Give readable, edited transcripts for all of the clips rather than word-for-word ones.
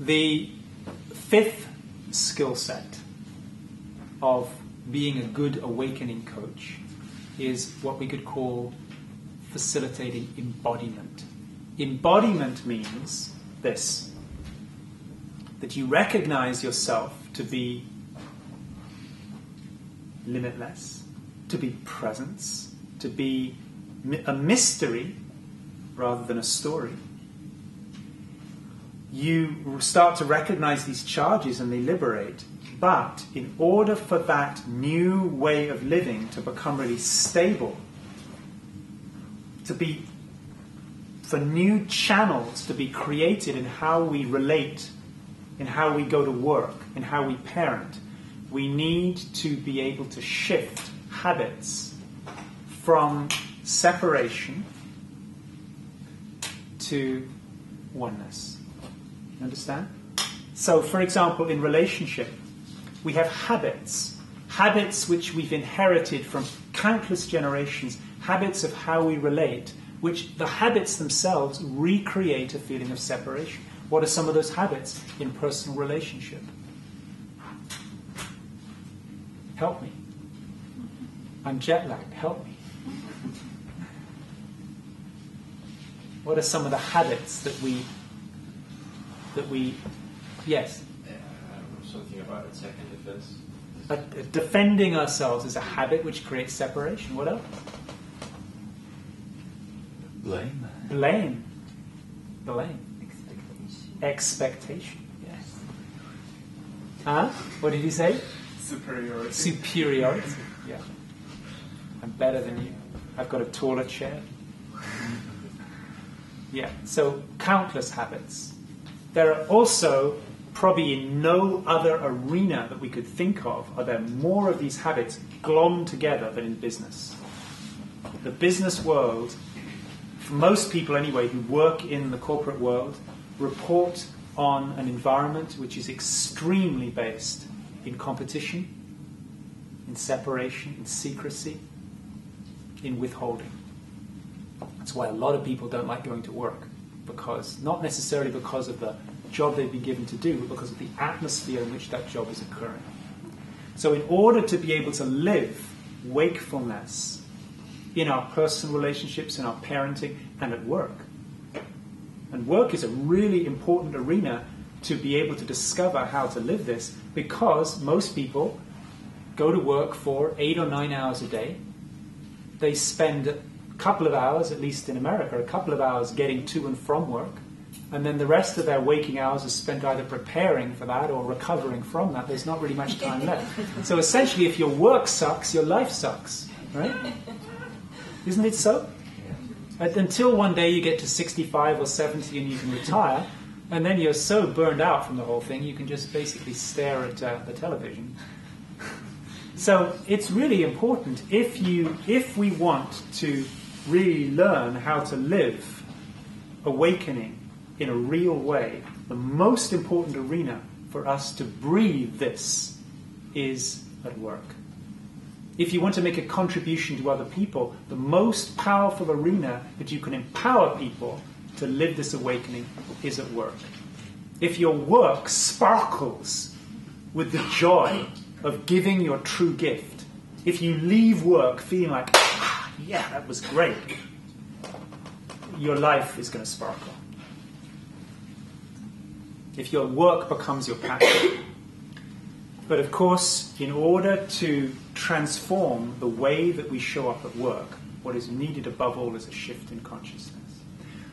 The fifth skill set of being a good awakening coach is what we could call facilitating embodiment. Embodiment means this, that you recognize yourself to be limitless, to be presence, to be a mystery rather than a story. You start to recognize these charges and they liberate. But in order for that new way of living to become really stable, for new channels to be created in how we relate, in how we go to work, in how we parent, we need to be able to shift habits from separation to oneness. You understand? So, for example, in relationship, we have habits which we've inherited from countless generations, habits of how we relate, which the habits themselves recreate a feeling of separation. What are some of those habits in personal relationship? Help me. I'm jet lagged. Help me. What are some of the habits that we yes? Something about attacking defense. Defending ourselves is a habit which creates separation. What else? Blame. Blame. Expectation. Yes. Huh? What did he say? Superiority. Yeah. I'm better than you. I've got a taller chair. Yeah. So countless habits. There are also, probably in no other arena that we could think of, are there more of these habits glommed together than in business. The business world, for most people anyway, who work in the corporate world, report on an environment which is extremely based in competition, in separation, in secrecy, in withholding. That's why a lot of people don't like going to work, because not necessarily because of the job they've been given to do, but because of the atmosphere in which that job is occurring. So in order to be able to live wakefulness in our personal relationships, in our parenting, and at work, and work is a really important arena to be able to discover how to live this, because most people go to work for 8 or 9 hours a day. They spend a couple of hours, at least in America, a couple of hours getting to and from work, and then the rest of their waking hours is spent either preparing for that or recovering from that. There's not really much time left. So essentially, if your work sucks, your life sucks, right? Isn't it so? Until one day you get to 65 or 70 and you can retire, and then you're so burned out from the whole thing, you can just basically stare at the television. So it's really important, if we want to really learn how to live awakening in a real way, the most important arena for us to breathe this is at work. If you want to make a contribution to other people, the most powerful arena that you can empower people to live this awakening is at work. If your work sparkles with the joy of giving your true gift, if you leave work feeling like, yeah, that was great, your life is going to sparkle. If your work becomes your passion. But of course, in order to transform the way that we show up at work, what is needed above all is a shift in consciousness.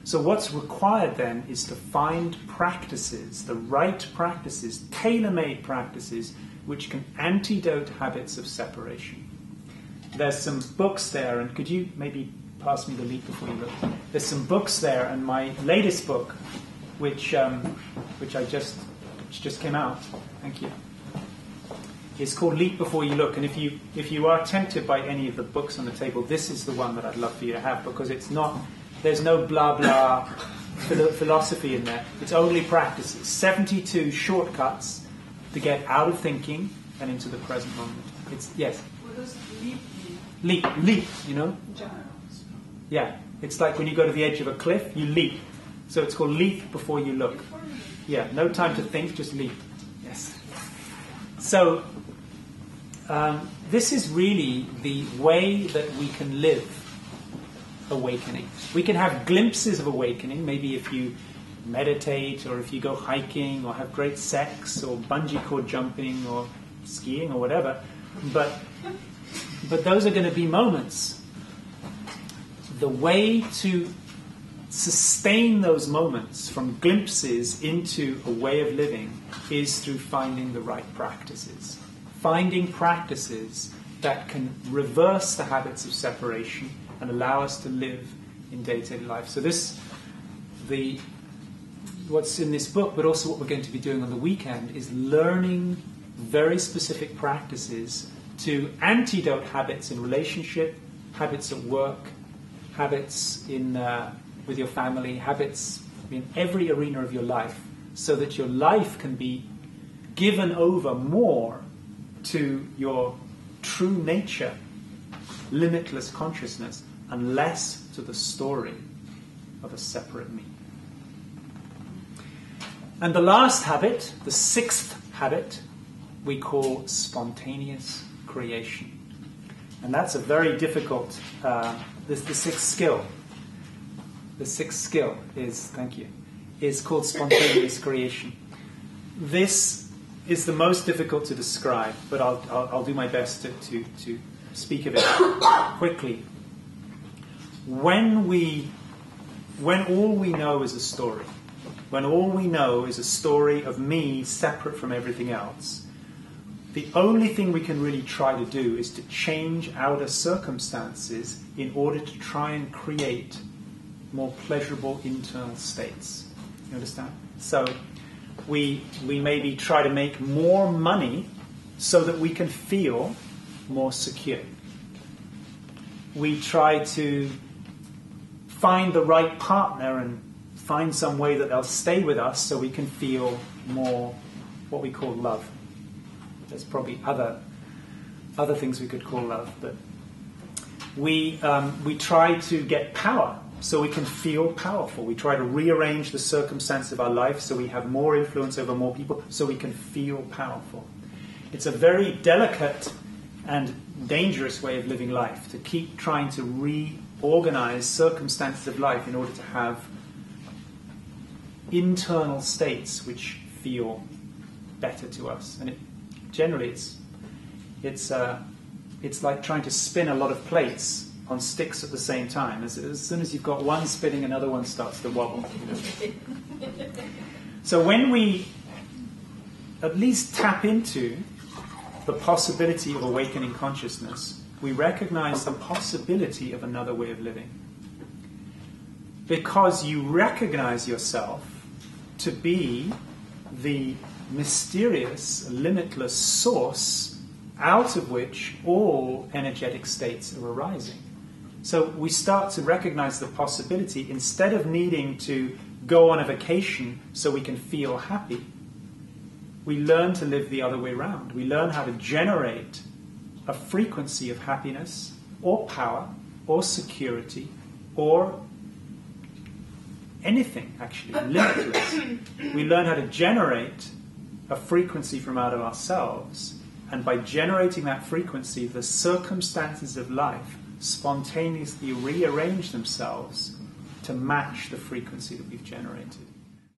So what's required then is to find practices, the right practices, tailor-made practices, which can antidote habits of separation. There's some books there, and could you maybe pass me the leaf before you look? There's some books there, and my latest book, which just came out, thank you, it's called Leap Before You Look. And if you are tempted by any of the books on the table, this is the one that I'd love for you to have, because there's no blah blah philosophy in there. It's only practices. 72 shortcuts to get out of thinking and into the present moment. Yes. What does leap mean? Leap, you know? Yeah. It's like when you go to the edge of a cliff, you leap. So it's called leap before you look. Yeah, no time to think, just leap. Yes. So this is really the way that we can live awakening. We can have glimpses of awakening, maybe if you meditate or if you go hiking or have great sex or bungee cord jumping or skiing or whatever, but those are going to be moments. The way to sustain those moments from glimpses into a way of living is through finding the right practices. Finding practices that can reverse the habits of separation and allow us to live in day-to-day life. So what's in this book, but also what we're going to be doing on the weekend, is learning very specific practices to antidote habits in relationship, habits at work, habits with your family, habits in every arena of your life, so that your life can be given over more to your true nature, limitless consciousness, and less to the story of a separate me. And the last habit, the sixth habit, we call spontaneous creation. And that's a very difficult, the sixth skill. The sixth skill is called spontaneous creation. This is the most difficult to describe, but I'll do my best to speak of it quickly. When all we know is a story, when all we know is a story of me separate from everything else, the only thing we can really try to do is to change outer circumstances in order to try and create more pleasurable internal states. You understand? So we maybe try to make more money so that we can feel more secure. We try to find the right partner and find some way that they'll stay with us so we can feel more what we call love. There's probably other things we could call love, but we try to get power so we can feel powerful. We try to rearrange the circumstances of our life so we have more influence over more people, so we can feel powerful. It's a very delicate and dangerous way of living life, to keep trying to reorganize circumstances of life in order to have internal states which feel better to us. And generally it's like trying to spin a lot of plates on sticks at the same time. As soon as you've got one spinning, another one starts to wobble. So when we at least tap into the possibility of awakening consciousness, we recognize the possibility of another way of living. Because you recognize yourself to be the mysterious, limitless source out of which all energetic states are arising. So we start to recognize the possibility, instead of needing to go on a vacation so we can feel happy, we learn to live the other way around. We learn how to generate a frequency of happiness or power or security or anything, actually, limitless. We learn how to generate a frequency from out of ourselves, and by generating that frequency, the circumstances of life spontaneously rearrange themselves to match the frequency that we've generated.